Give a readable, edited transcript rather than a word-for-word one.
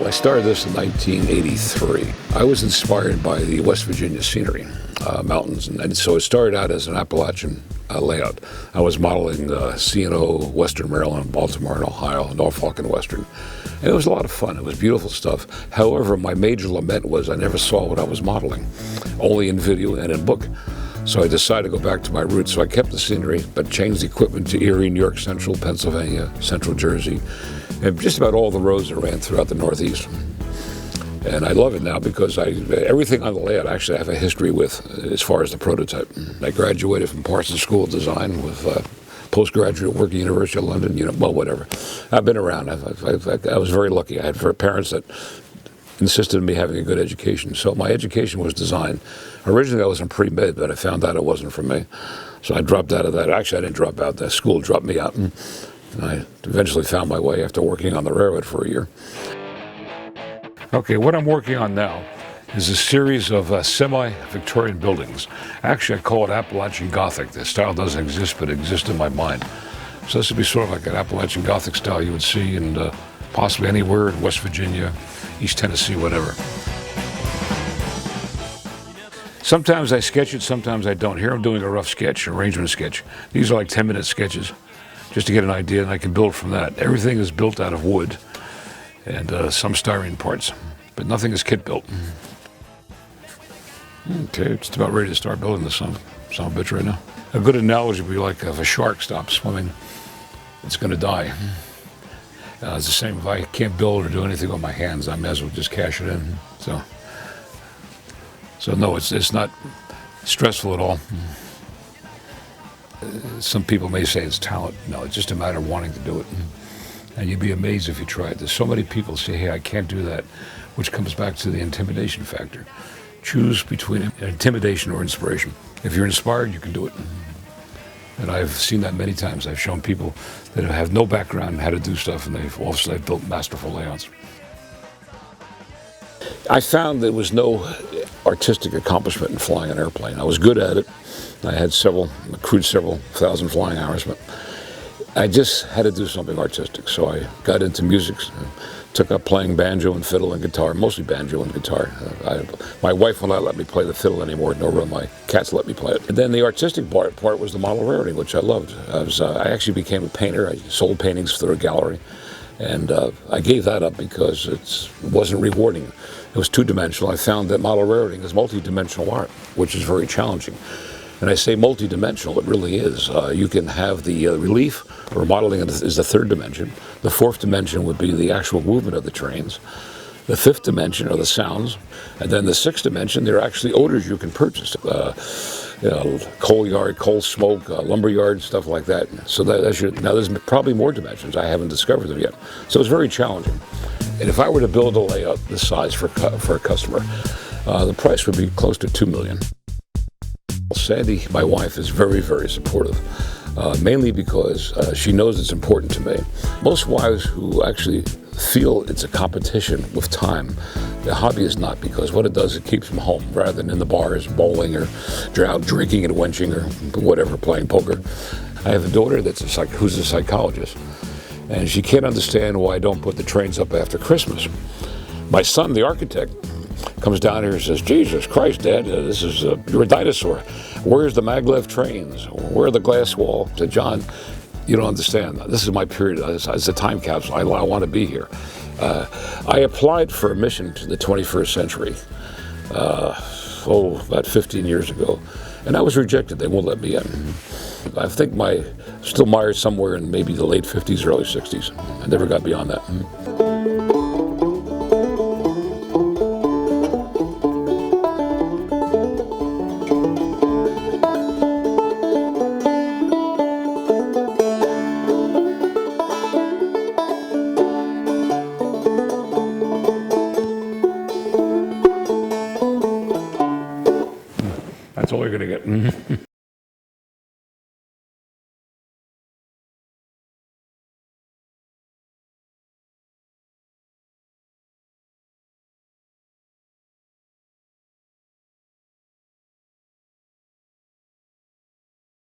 I started this in 1983. I was inspired by the West Virginia scenery, mountains, and so it started out as an Appalachian layout. I was modeling C&O, Western Maryland, Baltimore and Ohio, Norfolk and Western. And it was a lot of fun. It was beautiful stuff. However, my major lament was I never saw what I was modeling, only in video and in book. So I decided to go back to my roots. So I kept the scenery, but changed the equipment to Erie, New York Central, Pennsylvania, Central Jersey, and just about all the roads that ran throughout the Northeast. And I love it now because everything on the layout actually I have a history with as far as the prototype. I graduated from Parsons School of Design with postgraduate work at the University of London, well, whatever. I've been around. I was very lucky. I had parents that insisted on me having a good education. So my education was design. Originally I was in pre-med, but I found out it wasn't for me. So I dropped out of that. Actually, I didn't drop out. The school dropped me out. And I eventually found my way after working on the railroad for a year. Okay, what I'm working on now is a series of semi-Victorian buildings. Actually, I call it Appalachian Gothic. The style doesn't exist, but it exists in my mind. So this would be sort of like an Appalachian Gothic style you would see in possibly anywhere in West Virginia, East Tennessee, whatever. Sometimes I sketch it, sometimes I don't. Here I'm doing a rough sketch, arrangement sketch. These are like 10-minute sketches, just to get an idea, and I can build from that. Everything is built out of wood and some styrene parts, but nothing is kit built. Okay, just about ready to start building this son of a bitch right now. A good analogy would be like if a shark stops swimming, it's going to die. It's the same if I can't build or do anything with my hands, I may as well just cash it in. So no, it's not stressful at all. Some people may say it's talent. No, it's just a matter of wanting to do it. And you'd be amazed if you tried. There's so many people say, hey, I can't do that, which comes back to the intimidation factor. Choose between intimidation or inspiration. If you're inspired, you can do it. And I've seen that many times. I've shown people that have no background in how to do stuff, and they've built masterful layouts. I found there was no artistic accomplishment in flying an airplane. I was good at it. I had accrued several thousand flying hours, but I just had to do something artistic. So I got into music, took up playing banjo and fiddle and guitar, mostly banjo and guitar. My wife will not let me play the fiddle anymore, nor will my cats let me play it. And then the artistic part was the model railroading, which I loved. I actually became a painter. I sold paintings through a gallery. And I gave that up because it wasn't rewarding. It was two-dimensional. I found that model railroading is multi-dimensional art, which is very challenging. And I say multi-dimensional, it really is. You can have the relief, or modeling is the third dimension. The fourth dimension would be the actual movement of the trains. The fifth dimension are the sounds. And then the sixth dimension, there are actually odors you can purchase. Coal yard, coal smoke, lumber yard, stuff like that. So now there's probably more dimensions. I haven't discovered them yet. So it's very challenging. And if I were to build a layout this size for a customer, the price would be close to $2 million. Sandy, my wife, is very, very supportive, mainly because she knows it's important to me. Most wives who actually feel it's a competition with time, the hobby is not, because what it does, it keeps them home rather than in the bars, bowling or out drinking and wenching or whatever, playing poker. I have a daughter who's a psychologist, and she can't understand why I don't put the trains up after Christmas. My son, the architect, comes down here and says, Jesus Christ, Dad, you're a dinosaur. Where's the maglev trains? Where are the glass wall? I said, John, you don't understand. This is my period. It's a time capsule. I want to be here. I applied for admission to the 21st century, about 15 years ago, and I was rejected. They won't let me in. I think still mired somewhere in maybe the late 50s, early 60s. I never got beyond that. That's all you're going to get.